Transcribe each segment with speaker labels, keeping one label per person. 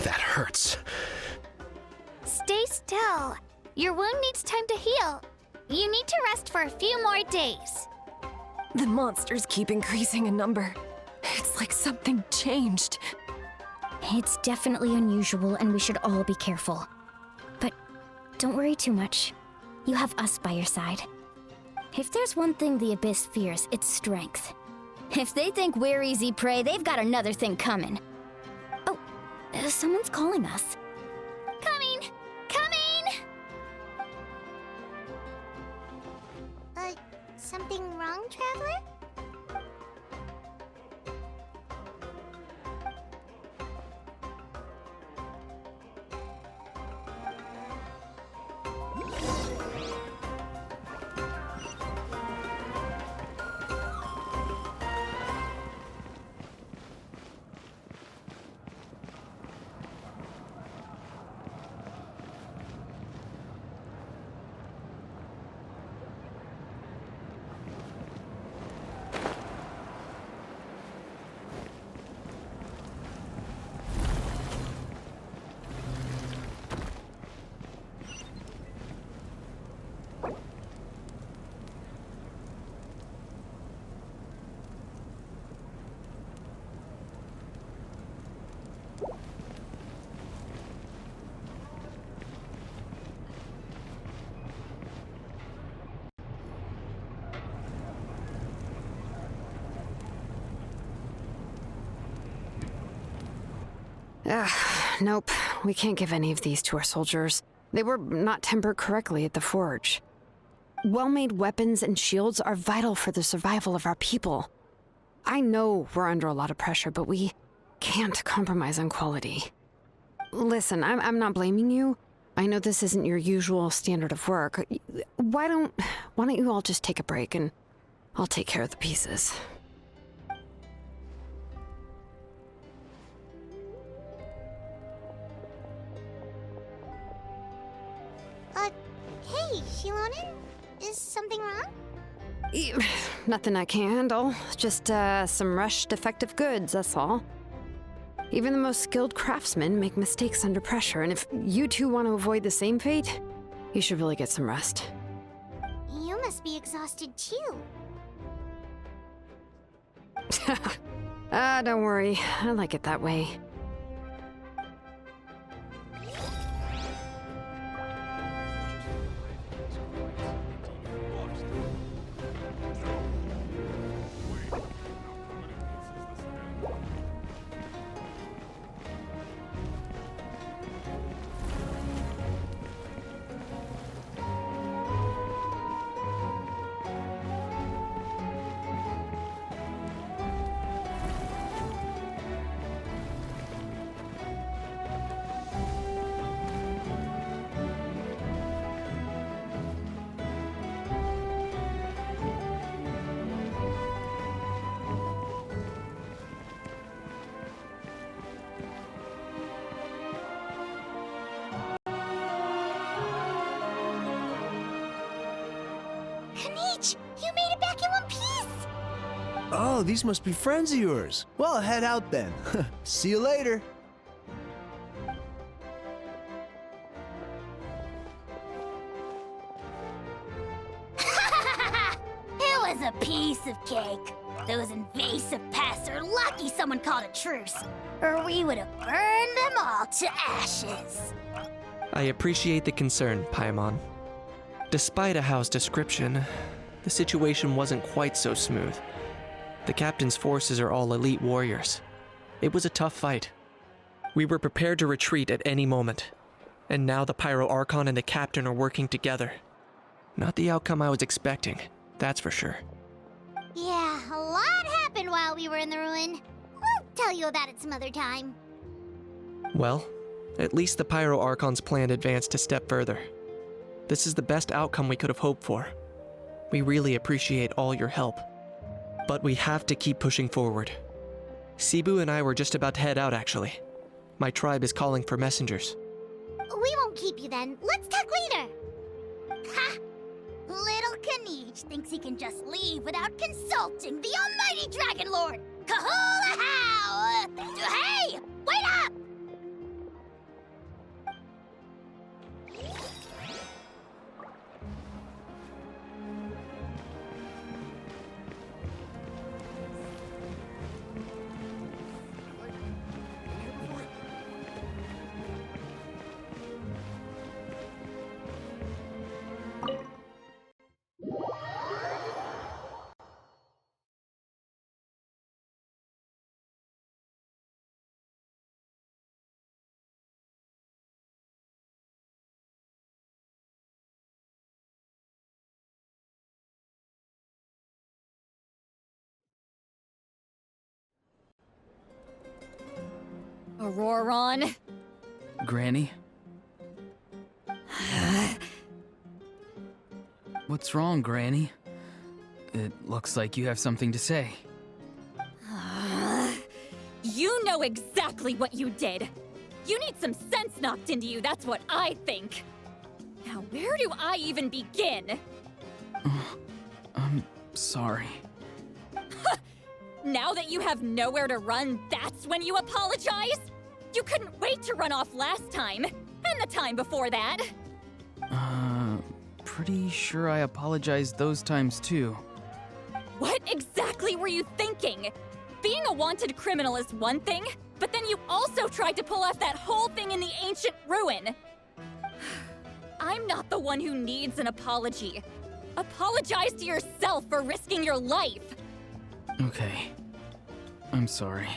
Speaker 1: That hurts.
Speaker 2: Stay still. Your wound needs time to heal. You need to rest for a few more days.
Speaker 3: The monsters keep increasing in number. It's like something changed.
Speaker 4: It's definitely unusual and we should all be careful. But don't worry too much. You have us by your side. If there's one thing the Abyss fears, it's strength. If they think we're easy prey, they've got another thing coming. Oh, someone's calling us.
Speaker 2: Coming! Coming! Something wrong, Traveler?
Speaker 5: Nope. We can't give any of these to our soldiers. They were not tempered correctly at the forge. Well-made weapons and shields are vital for the survival of our people. I know we're under a lot of pressure, but we can't compromise on quality. Listen, I'm not blaming you. I know this isn't your usual standard of work. Why don't you all just take a break and I'll take care of the pieces.
Speaker 2: Hey, Shilonin? Is something wrong?
Speaker 5: Nothing I can handle. Just, some rushed defective goods, that's all. Even the most skilled craftsmen make mistakes under pressure, and if you two want to avoid the same fate, you should really get some rest.
Speaker 2: You must be exhausted too.
Speaker 5: Don't worry. I like it that way.
Speaker 2: You made it back in one piece!
Speaker 6: Oh, these must be friends of yours. Well, head out then. See you later.
Speaker 2: It was a piece of cake. Those invasive pests are lucky someone called a truce, or we would have burned them all to ashes.
Speaker 7: I appreciate the concern, Paimon. Despite Ahao's description, the situation wasn't quite so smooth. The captain's forces are all elite warriors. It was a tough fight. We were prepared to retreat at any moment, and now the Pyro Archon and the captain are working together. Not the outcome I was expecting, that's for sure.
Speaker 2: Yeah, a lot happened while we were in the ruin. We'll tell you about it some other time.
Speaker 7: Well, at least the Pyro Archon's plan advanced a step further. This is the best outcome we could have hoped for. We really appreciate all your help. But we have to keep pushing forward. Cebu and I were just about to head out, actually. My tribe is calling for messengers.
Speaker 2: We won't keep you then. Let's talk later. Ha! Little Kaniche thinks he can just leave without consulting the almighty Dragon Lord, Kahula How! Hey! Wait up!
Speaker 1: Auroron.
Speaker 8: Granny? What's wrong, Granny? It looks like you have something to say.
Speaker 1: You know exactly what you did. You need some sense knocked into you, that's what I think. Now, where do I even begin?
Speaker 8: I'm sorry.
Speaker 1: Now that you have nowhere to run, that's when you apologize? You couldn't wait to run off last time, and the time before that.
Speaker 8: Pretty sure I apologized those times too.
Speaker 1: What exactly were you thinking? Being a wanted criminal is one thing, but then you also tried to pull off that whole thing in the ancient ruin. I'm not the one who needs an apology. Apologize to yourself for risking your life.
Speaker 8: Okay. I'm sorry.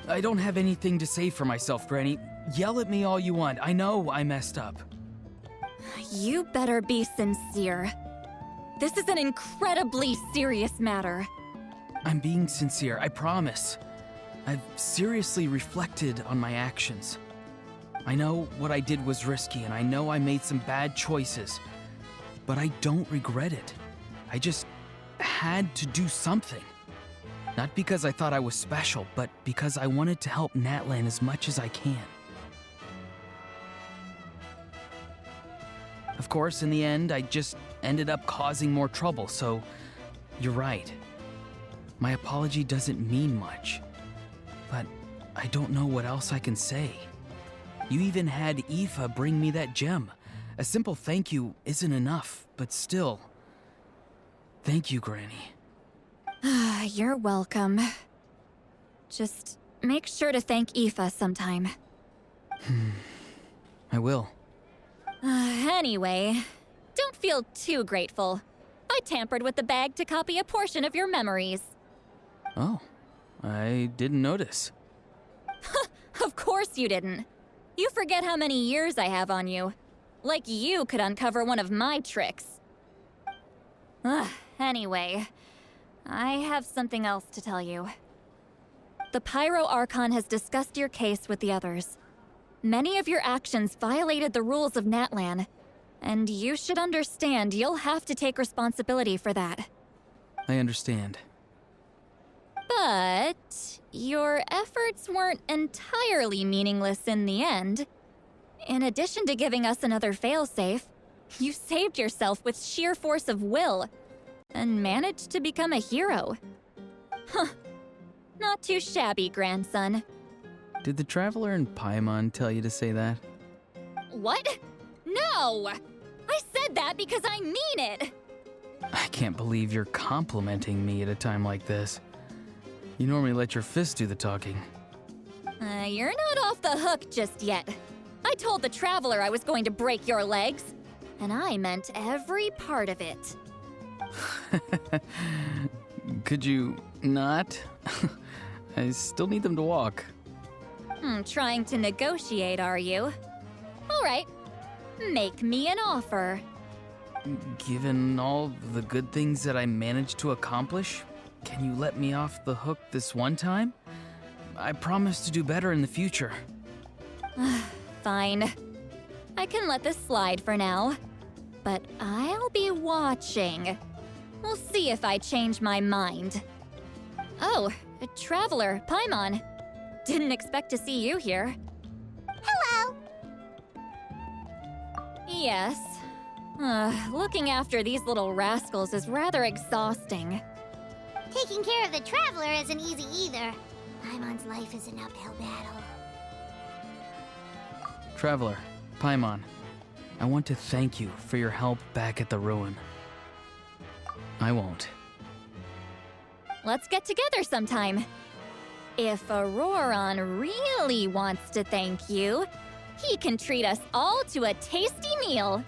Speaker 8: I don't have anything to say for myself, Granny. Yell at me all you want. I know I messed up.
Speaker 1: You better be sincere. This is an incredibly serious matter.
Speaker 8: I'm being sincere, I promise. I've seriously reflected on my actions. I know what I did was risky, and I know I made some bad choices. But I don't regret it. I just had to do something. Not because I thought I was special, but because I wanted to help Natlan as much as I can. Of course, in the end, I just ended up causing more trouble, so you're right. My apology doesn't mean much, but I don't know what else I can say. You even had Aoife bring me that gem. A simple thank you isn't enough, but still. Thank you, Granny.
Speaker 1: You're welcome. Just make sure to thank Aoife sometime.
Speaker 8: I will.
Speaker 1: Anyway, don't feel too grateful. I tampered with the bag to copy a portion of your memories.
Speaker 8: Oh, I didn't notice.
Speaker 1: Of course you didn't. You forget how many years I have on you. Like you could uncover one of my tricks. Anyway, I have something else to tell you. The Pyro Archon has discussed your case with the others. Many of your actions violated the rules of Natlan, and you should understand you'll have to take responsibility for that.
Speaker 8: I understand.
Speaker 1: But your efforts weren't entirely meaningless in the end. In addition to giving us another failsafe, you saved yourself with sheer force of will and managed to become a hero. Huh. Not too shabby, grandson.
Speaker 8: Did the Traveler in Paimon tell you to say that?
Speaker 1: What? No! I said that because I mean it!
Speaker 8: I can't believe you're complimenting me at a time like this. You normally let your fist do the talking.
Speaker 1: You're not off the hook just yet. I told the Traveler I was going to break your legs, and I meant every part of it.
Speaker 8: Could you not? I still need them to walk.
Speaker 1: Trying to negotiate, are you? All right. Make me an offer.
Speaker 8: Given all the good things that I managed to accomplish, can you let me off the hook this one time? I promise to do better in the future.
Speaker 1: Fine. I can let this slide for now. But I'll be watching. We'll see if I change my mind. Oh, a Traveler, Paimon. Didn't expect to see you here.
Speaker 2: Hello!
Speaker 1: Yes. Looking after these little rascals is rather exhausting.
Speaker 2: Taking care of the Traveler isn't easy either. Paimon's life is an uphill battle.
Speaker 8: Traveler, Paimon, I want to thank you for your help back at the ruin. I won't.
Speaker 1: Let's get together sometime. If Auroron really wants to thank you, he can treat us all to a tasty meal.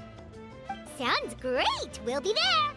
Speaker 2: Sounds great! We'll be there!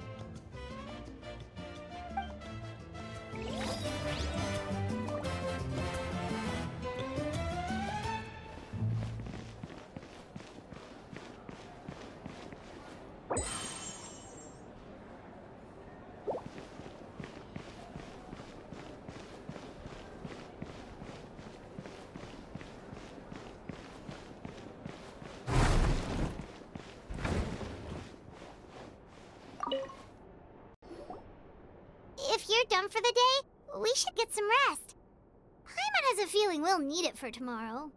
Speaker 2: If you're done for the day, we should get some rest. Paimon has a feeling we'll need it for tomorrow.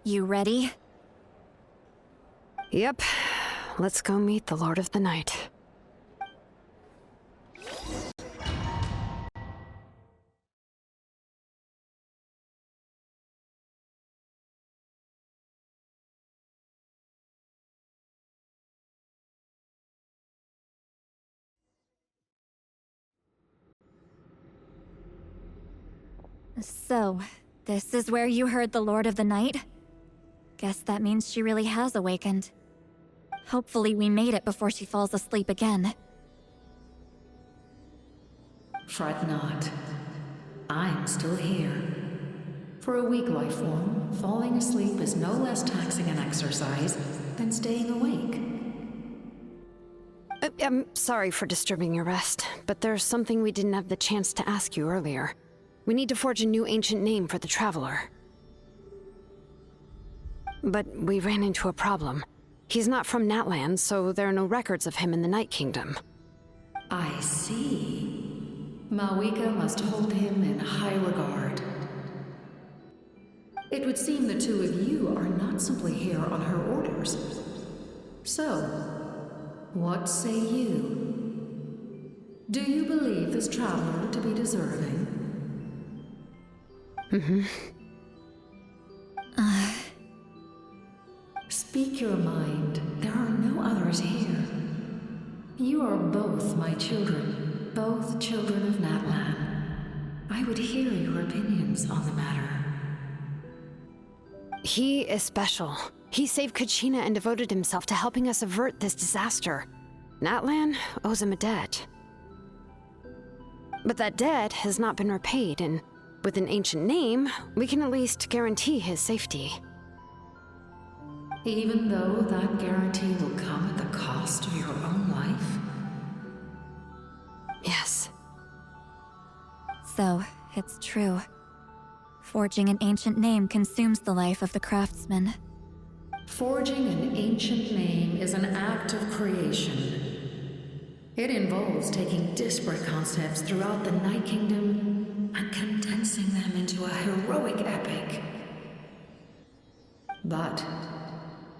Speaker 1: You ready?
Speaker 5: Yep. Let's go meet the Lord of the Night.
Speaker 1: So, this is where you heard the Lord of the Night? Guess that means she really has awakened. Hopefully we made it before she falls asleep again.
Speaker 9: Fret not. I'm still here. For a weak life form, falling asleep is no less taxing an exercise than staying awake.
Speaker 5: I'm sorry for disturbing your rest, but there's something we didn't have the chance to ask you earlier. We need to forge a new ancient name for the Traveler. But we ran into a problem. He's not from Natland, so there are no records of him in the Night Kingdom.
Speaker 9: I see. Malwika must hold him in high regard. It would seem the two of you are not simply here on her orders. So, what say you? Do you believe this traveler to be deserving? Speak your mind. There are no others here. You are both my children, both children of Natlan. I would hear your opinions on the matter.
Speaker 5: He is special. He saved Kachina and devoted himself to helping us avert this disaster. Natlan owes him a debt. But that debt has not been repaid, and with an ancient name, we can at least guarantee his safety.
Speaker 9: Even though that guarantee will come at the cost of your own life?
Speaker 5: Yes.
Speaker 1: So, it's true. Forging an ancient name consumes the life of the craftsman.
Speaker 9: Forging an ancient name is an act of creation. It involves taking disparate concepts throughout the Night Kingdom and condensing them into a heroic epic. But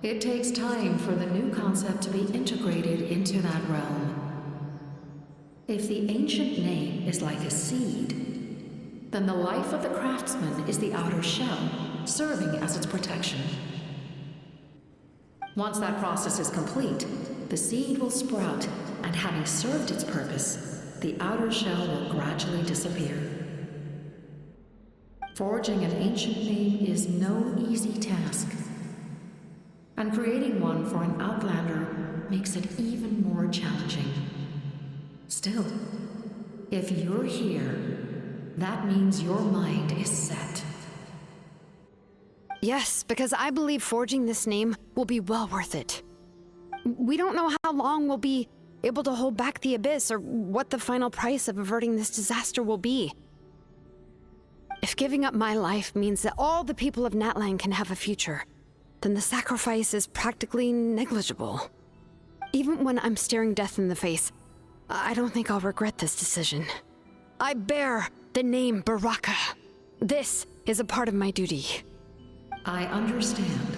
Speaker 9: it takes time for the new concept to be integrated into that realm. If the ancient name is like a seed, then the life of the craftsman is the outer shell, serving as its protection. Once that process is complete, the seed will sprout, and having served its purpose, the outer shell will gradually disappear. Forging an ancient name is no easy task, and creating one for an outlander makes it even more challenging. Still, if you're here, that means your mind is set.
Speaker 5: Yes, because I believe forging this name will be well worth it. We don't know how long we'll be able to hold back the Abyss or what the final price of averting this disaster will be. If giving up my life means that all the people of Natlan can have a future, then the sacrifice is practically negligible. Even when I'm staring death in the face, I don't think I'll regret this decision. I bear the name Baraka. This is a part of my duty.
Speaker 9: I understand.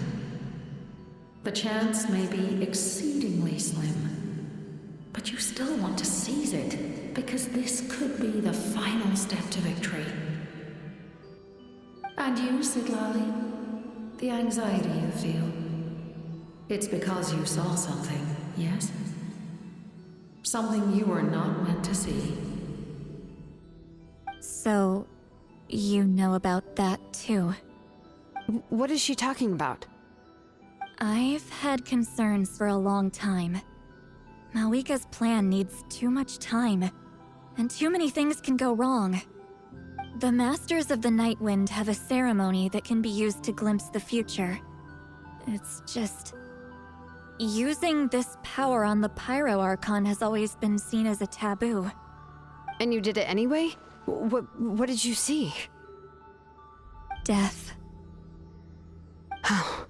Speaker 9: The chance may be exceedingly slim, but you still want to seize it, because this could be the final step to victory. And you, Sidlali, the anxiety you feel, it's because you saw something, yes? Something you were not meant to see.
Speaker 1: So, you know about that too.
Speaker 5: What is she talking about?
Speaker 1: I've had concerns for a long time. Malika's plan needs too much time, and too many things can go wrong. The Masters of the Night Wind have a ceremony that can be used to glimpse the future. It's just... using this power on the Pyro Archon has always been seen as a taboo.
Speaker 5: And you did it anyway? What did you see?
Speaker 1: Death.
Speaker 5: Oh.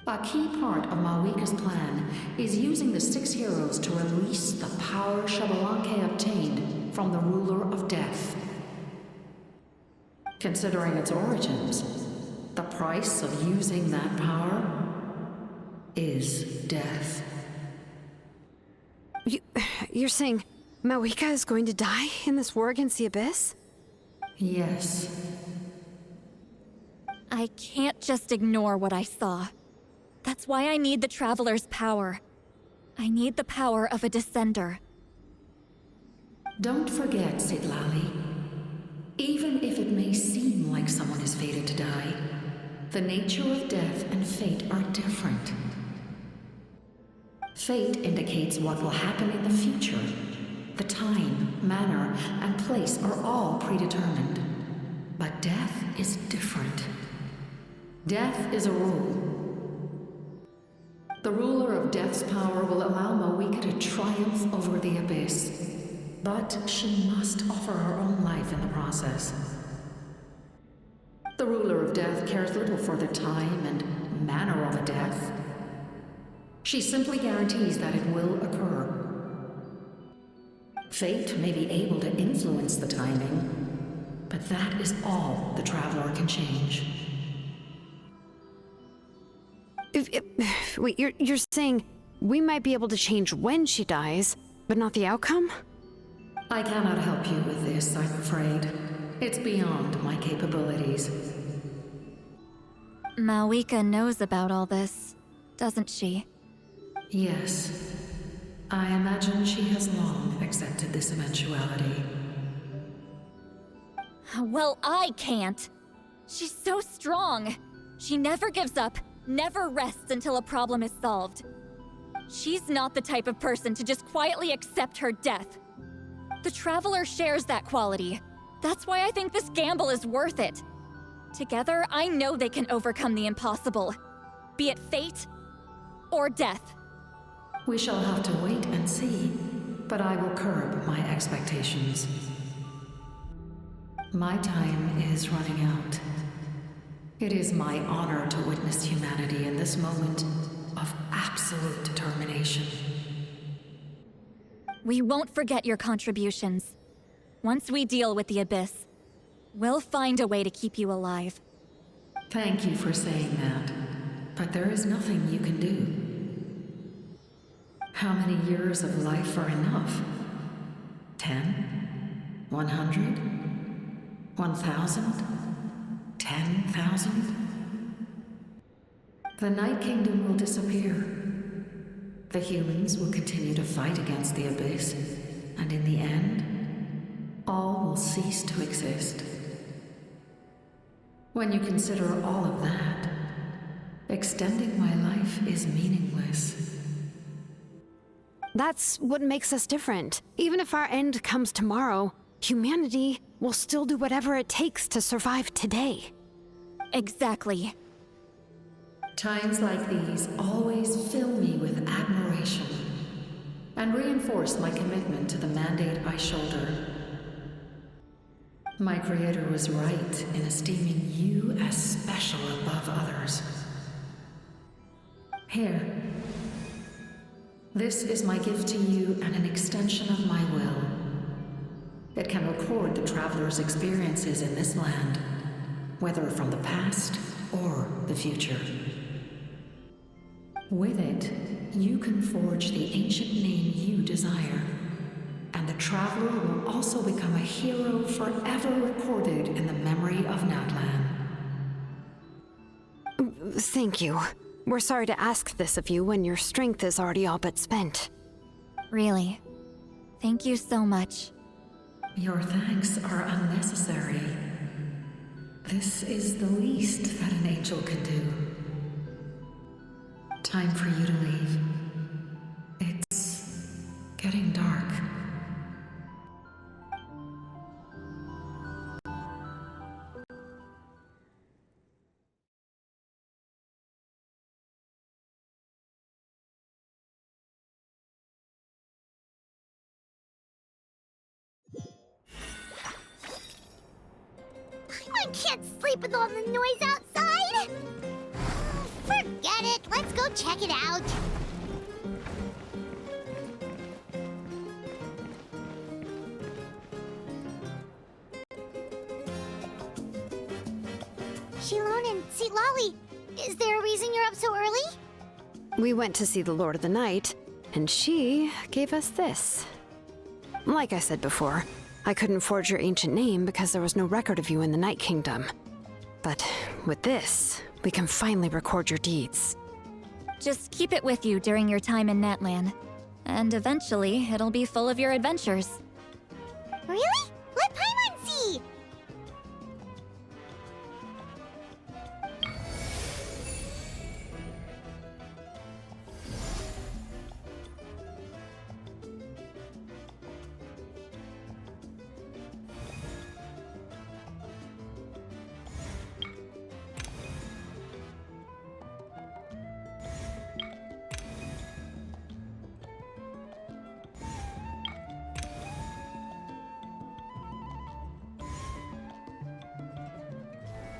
Speaker 9: A key part of Malika's plan is using the 6 heroes to release the power Xbalanque obtained from the Ruler of Death. Considering its origins, the price of using that power is death.
Speaker 5: You're saying Malika is going to die in this war against the Abyss?
Speaker 9: Yes.
Speaker 1: I can't just ignore what I saw. That's why I need the Traveler's power. I need the power of a Descender.
Speaker 9: Don't forget, Sidlali. Even if it may seem like someone is fated to die, the nature of death and fate are different. Fate indicates what will happen in the future. The time, manner, and place are all predetermined. But death is different. Death is a rule. The ruler of Death's power will allow Malika to triumph over the Abyss. But she must offer her own life in the process. The ruler of Death cares little for the time and manner of a death. She simply guarantees that it will occur. Fate may be able to influence the timing, but that is all the Traveler can change.
Speaker 5: Wait, you're saying we might be able to change when she dies, but not the outcome?
Speaker 9: I cannot help you with this, I'm afraid. It's beyond my capabilities.
Speaker 1: Malika knows about all this, doesn't she?
Speaker 9: Yes. I imagine she has long accepted this eventuality.
Speaker 1: Well, I can't. She's so strong. She never gives up, never rests until a problem is solved. She's not the type of person to just quietly accept her death. The Traveler shares that quality. That's why I think this gamble is worth it. Together, I know they can overcome the impossible. Be it fate or death.
Speaker 9: We shall have to wait and see, but I will curb my expectations. My time is running out. It is my honor to witness humanity in this moment of absolute determination.
Speaker 1: We won't forget your contributions. Once we deal with the Abyss, we'll find a way to keep you alive.
Speaker 9: Thank you for saying that, but there is nothing you can do. How many years of life are enough? 10? 100? 1,000? 10,000? The Night Kingdom will disappear. The humans will continue to fight against the Abyss, and in the end, all will cease to exist. When you consider all of that, extending my life is meaningless.
Speaker 5: That's what makes us different. Even if our end comes tomorrow, humanity will still do whatever it takes to survive today.
Speaker 1: Exactly.
Speaker 9: Times like these always fill me with admiration and reinforce my commitment to the mandate I shoulder. My Creator was right in esteeming you as special above others. Here. This is my gift to you and an extension of my will. It can record the traveler's experiences in this land, whether from the past or the future. With it, you can forge the ancient name you desire, and the traveler will also become a hero forever recorded in the memory of Natlan.
Speaker 5: Thank you. We're sorry to ask this of you when your strength is already all but spent.
Speaker 1: Really. Thank you so much.
Speaker 9: Your thanks are unnecessary. This is the least that an angel can do. Time for you to leave. It's getting dark.
Speaker 2: I can't sleep with all the noise outside! Forget it, let's go check it out. Shilon and Lolly, is there a reason you're up so early?
Speaker 5: We went to see the Lord of the Night, and she gave us this. Like I said before, I couldn't forge your ancient name because there was no record of you in the Night Kingdom. But with this, we can finally record your deeds.
Speaker 1: Just keep it with you during your time in Natlan. And eventually, it'll be full of your adventures.
Speaker 2: Really? Let Paimon see!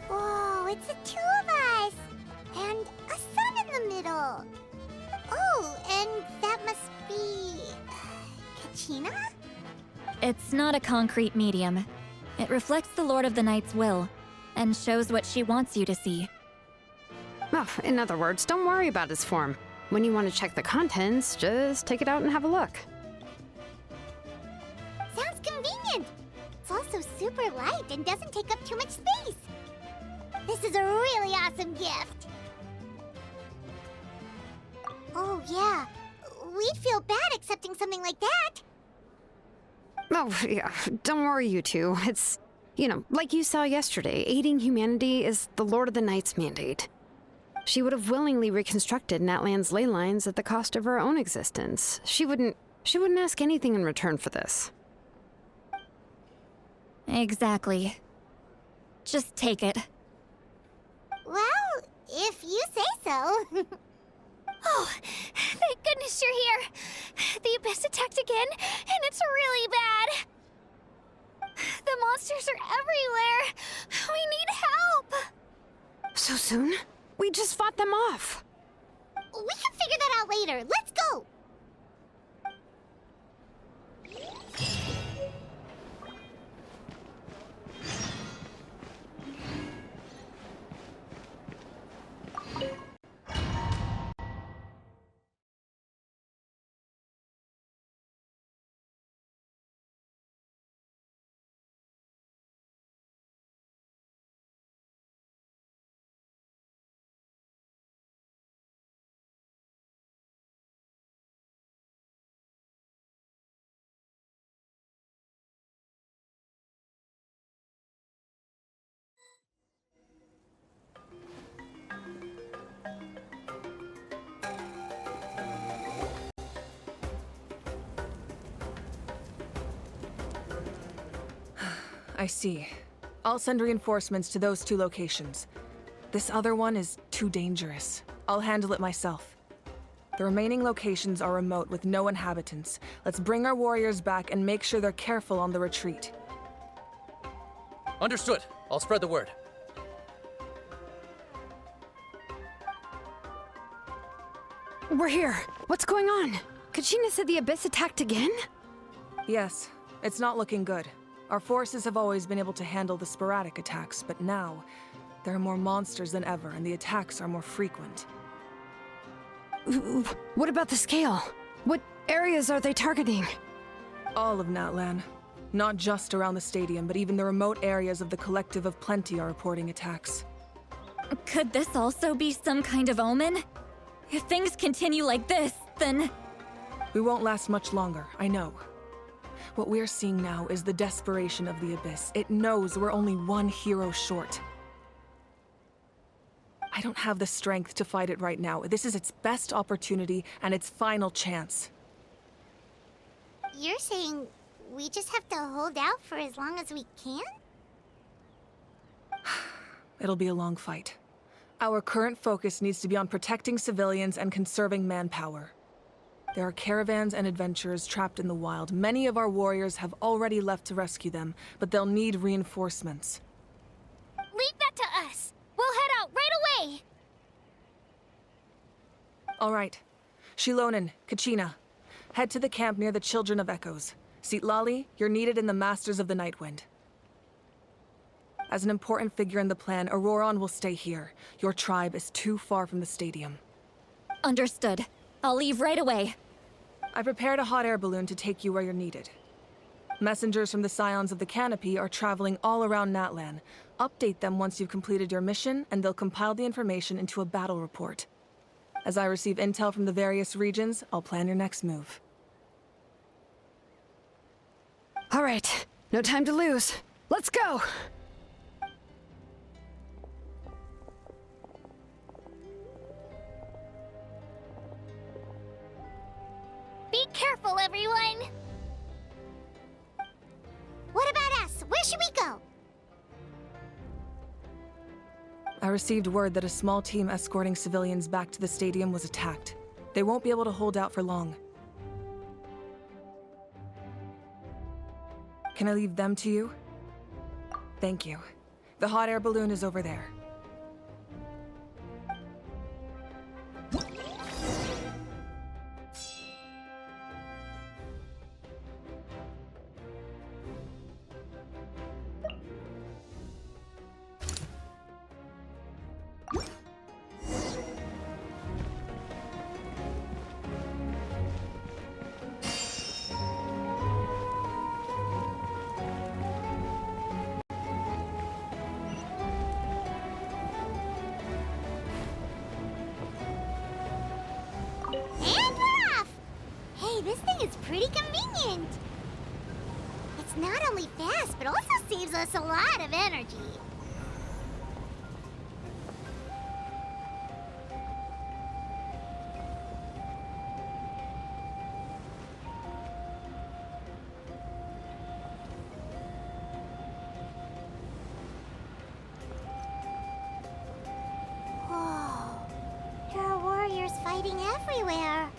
Speaker 2: Whoa, it's the two of us! And a sun in the middle! Oh, and that must be... Kachina?
Speaker 1: It's not a concrete medium. It reflects the Lord of the Night's will, and shows what she wants you to see.
Speaker 5: Well, in other words, don't worry about his form. When you want to check the contents, just take it out and have a look.
Speaker 2: Sounds convenient! It's also super light and doesn't take up too much space. This is a really awesome gift! Oh, yeah. We'd feel bad accepting something like that.
Speaker 5: Oh, yeah, don't worry, you two. It's, like you saw yesterday, aiding humanity is the Lord of the Night's mandate. She would have willingly reconstructed Natlan's ley lines at the cost of her own existence. She wouldn't ask anything in return for this.
Speaker 1: Exactly. Just take it.
Speaker 2: Well, if you say so. Oh, thank goodness you're here. The Abyss attacked again, and it's really bad. The monsters are everywhere. We need help.
Speaker 5: So soon? We just fought them off.
Speaker 2: We can figure that out later. Let's go.
Speaker 10: I see. I'll send reinforcements to those two locations. This other one is too dangerous. I'll handle it myself. The remaining locations are remote with no inhabitants. Let's bring our warriors back and make sure they're careful on the retreat.
Speaker 11: Understood. I'll spread the word.
Speaker 5: We're here. What's going on? Kachina said the Abyss attacked again?
Speaker 10: Yes, it's not looking good. Our forces have always been able to handle the sporadic attacks, but now, there are more monsters than ever, and the attacks are more frequent.
Speaker 5: What about the scale? What areas are they targeting?
Speaker 10: All of Natlan. Not just around the stadium, but even the remote areas of the Collective of Plenty are reporting attacks.
Speaker 1: Could this also be some kind of omen? If things continue like this, then...
Speaker 10: We won't last much longer, I know. What we're seeing now is the desperation of the Abyss. It knows we're only one hero short. I don't have the strength to fight it right now. This is its best opportunity and its final chance.
Speaker 2: You're saying we just have to hold out for as long as we can?
Speaker 10: It'll be a long fight. Our current focus needs to be on protecting civilians and conserving manpower. There are caravans and adventurers trapped in the wild. Many of our warriors have already left to rescue them, but they'll need reinforcements.
Speaker 2: Leave that to us! We'll head out right away!
Speaker 10: All right. Shilonen, Kachina. Head to the camp near the Children of Echoes. Lali, you're needed in the Masters of the Nightwind. As an important figure in the plan, Auroron will stay here. Your tribe is too far from the stadium.
Speaker 1: Understood. I'll leave right away.
Speaker 10: I prepared a hot air balloon to take you where you're needed. Messengers from the Scions of the Canopy are traveling all around Natlan. Update them once you've completed your mission, and they'll compile the information into a battle report. As I receive intel from the various regions, I'll plan your next move.
Speaker 5: All right, no time to lose. Let's go!
Speaker 2: Be careful, everyone! What about us? Where should we go?
Speaker 10: I received word that a small team escorting civilians back to the stadium was attacked. They won't be able to hold out for long. Can I leave them to you? Thank you. The hot air balloon is over there.
Speaker 2: And we're off! Hey, this thing is pretty convenient. It's not only fast, but also saves us a lot of energy. Whoa. There are warriors fighting everywhere.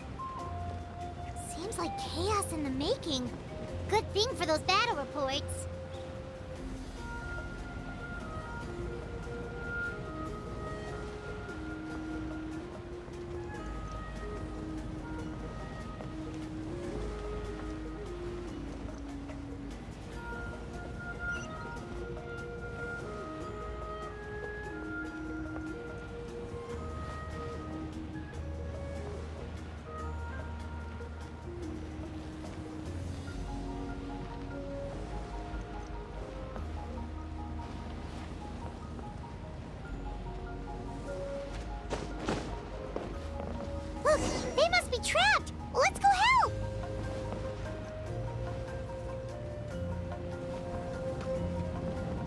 Speaker 2: Seems like chaos in the making. Good thing for those battle reports. Look, they must be trapped. Let's go help.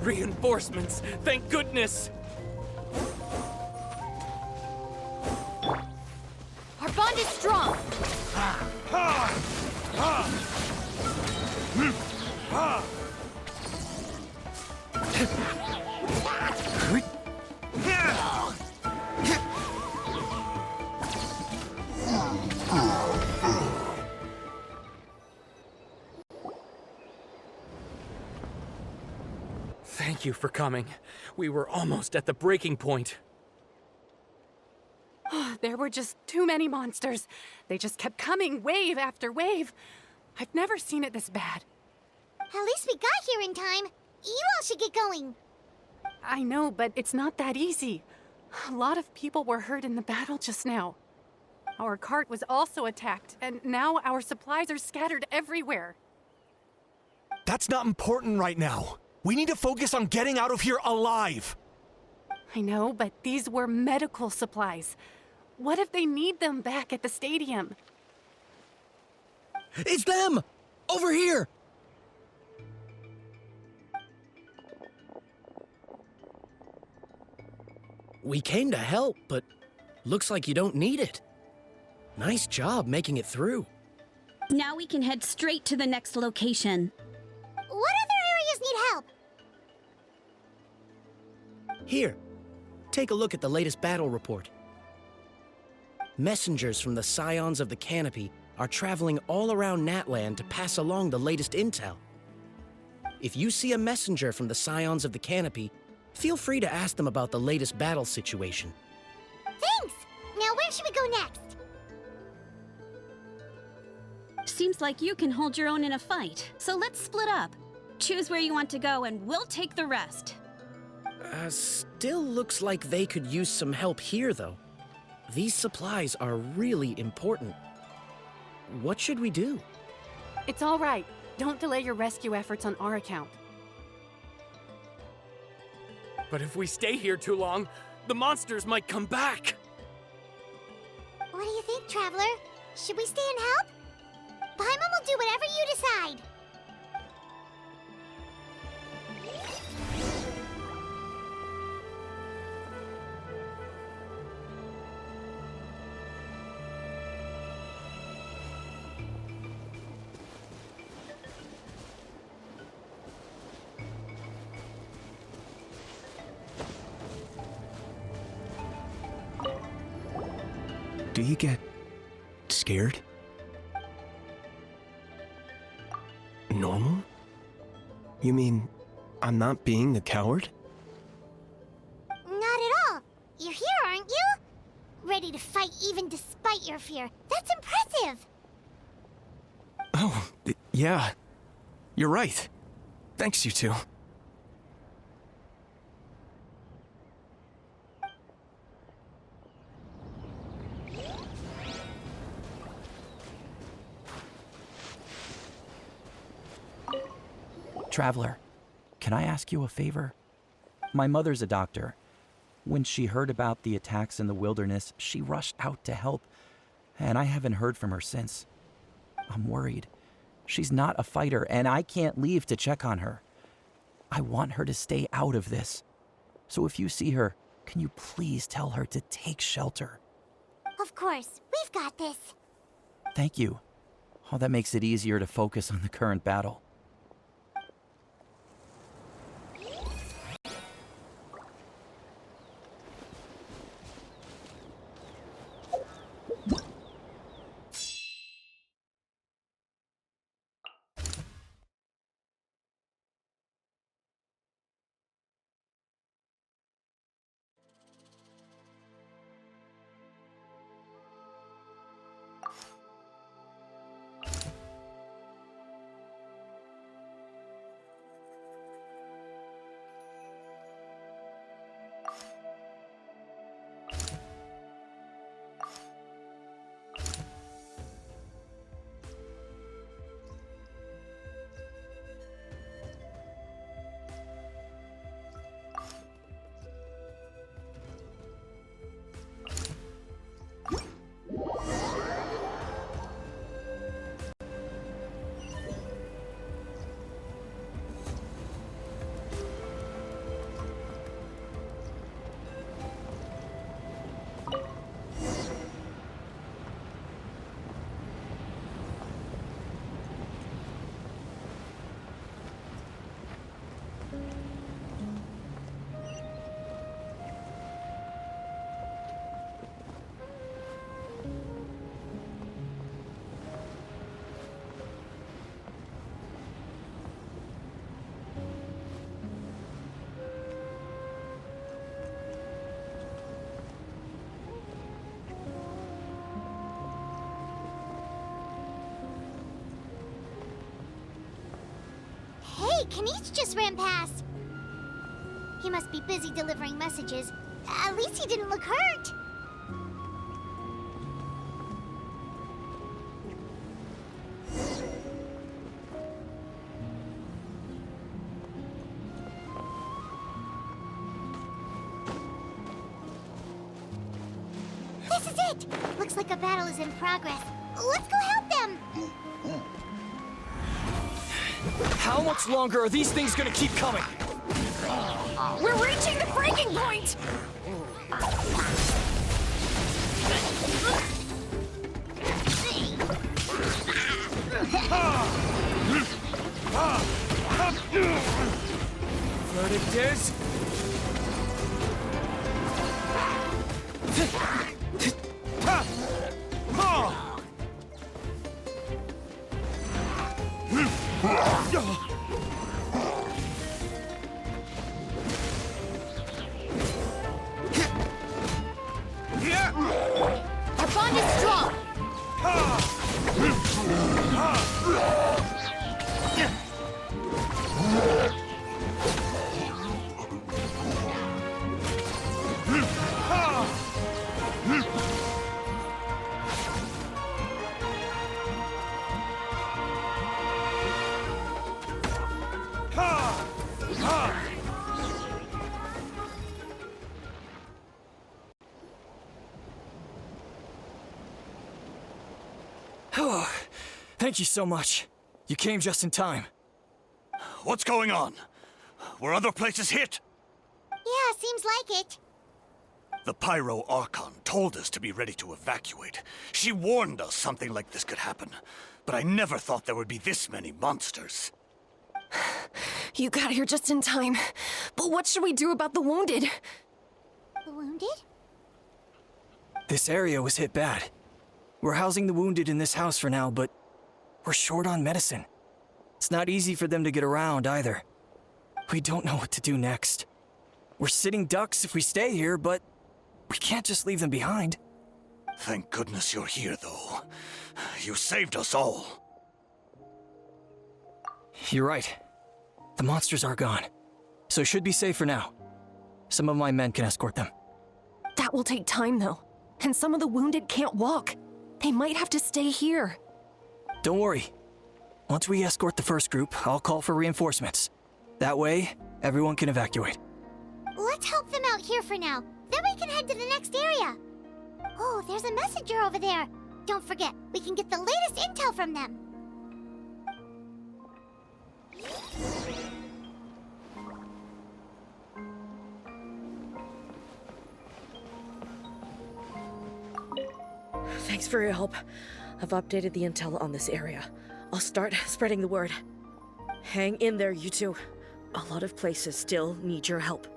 Speaker 11: Reinforcements! Thank goodness!
Speaker 3: Our bond is strong!
Speaker 11: Thank you for coming. We were almost at the breaking point.
Speaker 3: There were just too many monsters. They just kept coming, wave after wave. I've never seen it this bad.
Speaker 2: At least we got here in time. You all should get going.
Speaker 12: I know, but it's not that easy. A lot of people were hurt in the battle just now. Our cart was also attacked, and now our supplies are scattered everywhere.
Speaker 13: That's not important right now. We need to focus on getting out of here alive.
Speaker 12: I know, but these were medical supplies. What if they need them back at the stadium?
Speaker 11: It's them! Over here! We came to help, but looks like you don't need it. Nice job making it through.
Speaker 14: Now we can head straight to the next location.
Speaker 2: What other areas need help?
Speaker 11: Here, take a look at the latest battle report. Messengers from the Scions of the Canopy are traveling all around Natland to pass along the latest intel. If you see a messenger from the Scions of the Canopy, feel free to ask them about the latest battle situation.
Speaker 2: Thanks! Now where should we go next?
Speaker 14: Seems like you can hold your own in a fight, so let's split up. Choose where you want to go and we'll take the rest.
Speaker 11: Still looks like they could use some help here, though. These supplies are really important. What should we do?
Speaker 12: It's all right. Don't delay your rescue efforts on our account.
Speaker 11: But if we stay here too long, the monsters might come back!
Speaker 2: What do you think, Traveler? Should we stay and help? Paimon will do whatever you decide.
Speaker 6: Do you get scared? Normal? You mean I'm not being a coward?
Speaker 2: Not at all. You're here, aren't you? Ready to fight even despite your fear. That's impressive.
Speaker 6: Oh, yeah. You're right. Thanks, you two.
Speaker 15: Traveler, can I ask you a favor? My mother's a doctor. When she heard about the attacks in the wilderness, she rushed out to help, and I haven't heard from her since. I'm worried. She's not a fighter, and I can't leave to check on her. I want her to stay out of this. So if you see her, can you please tell her to take shelter?
Speaker 2: Of course, we've got this.
Speaker 15: Thank you. Oh, that makes it easier to focus on the current battle.
Speaker 2: Hey, Kanish just ran past. He must be busy delivering messages. At least he didn't look hurt. This is it! Looks like a battle is in progress. Let's go help them!
Speaker 13: How much longer are these things gonna keep coming?
Speaker 3: We're reaching the breaking point!
Speaker 13: Verdict is...
Speaker 2: Our bond is strong!
Speaker 13: Thank you so much. You came just in time.
Speaker 16: What's going on? Were other places hit?
Speaker 2: Yeah, seems like it.
Speaker 16: The Pyro Archon told us to be ready to evacuate. She warned us something like this could happen. But I never thought there would be this many monsters.
Speaker 3: You got here just in time. But what should we do about the wounded?
Speaker 2: The wounded?
Speaker 13: This area was hit bad. We're housing the wounded in this house for now, but we're short on medicine. It's not easy for them to get around either. We don't know what to do next. We're sitting ducks if we stay here, but we can't just leave them behind.
Speaker 16: Thank goodness you're here, though. You saved us all.
Speaker 13: You're right. The monsters are gone, so it should be safe for now. Some of my men can escort them.
Speaker 3: That will take time, though. And some of the wounded can't walk. They might have to stay here.
Speaker 13: Don't worry. Once we escort the first group, I'll call for reinforcements. That way, everyone can evacuate.
Speaker 2: Let's help them out here for now. Then we can head to the next area. Oh, there's a messenger over there. Don't forget, we can get the latest intel from them.
Speaker 17: Thanks for your help. I've updated the intel on this area. I'll start spreading the word. Hang in there, you two. A lot of places still need your help.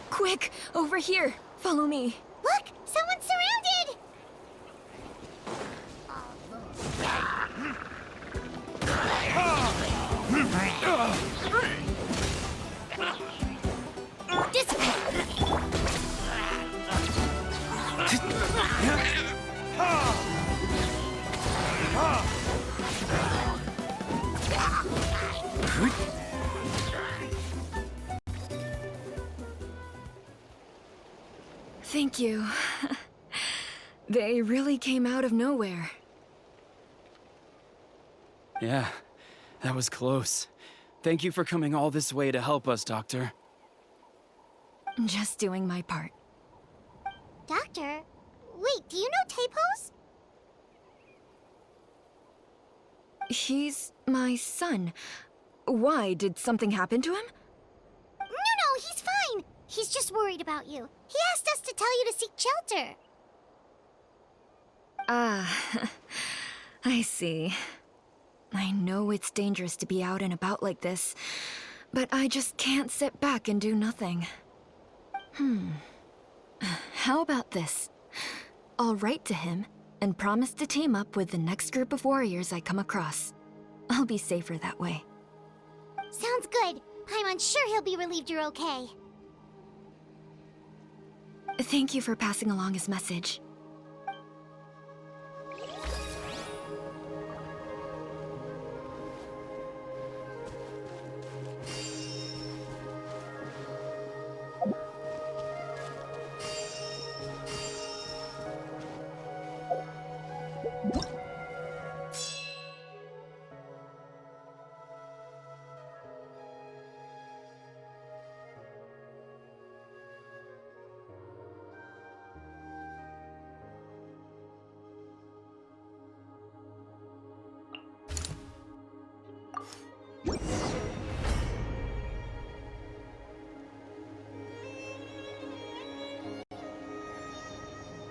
Speaker 3: Quick, over here. Follow me.
Speaker 2: Look, someone's surrounded!
Speaker 3: Thank you. They really came out of nowhere.
Speaker 18: Yeah, that was close. Thank you for coming all this way to help us, Doctor.
Speaker 3: Just doing my part.
Speaker 2: Doctor? Wait, do you know Tapos?
Speaker 3: He's my son. Why? Did something happen to him?
Speaker 2: No, he's fine. He's just worried about you. He asked us to tell you to seek shelter.
Speaker 3: Ah, I see. I know it's dangerous to be out and about like this, but I just can't sit back and do nothing. How about this? I'll write to him and promise to team up with the next group of warriors I come across. I'll be safer that way.
Speaker 2: Sounds good. Paimon's sure he'll be relieved you're okay.
Speaker 3: Thank you for passing along his message.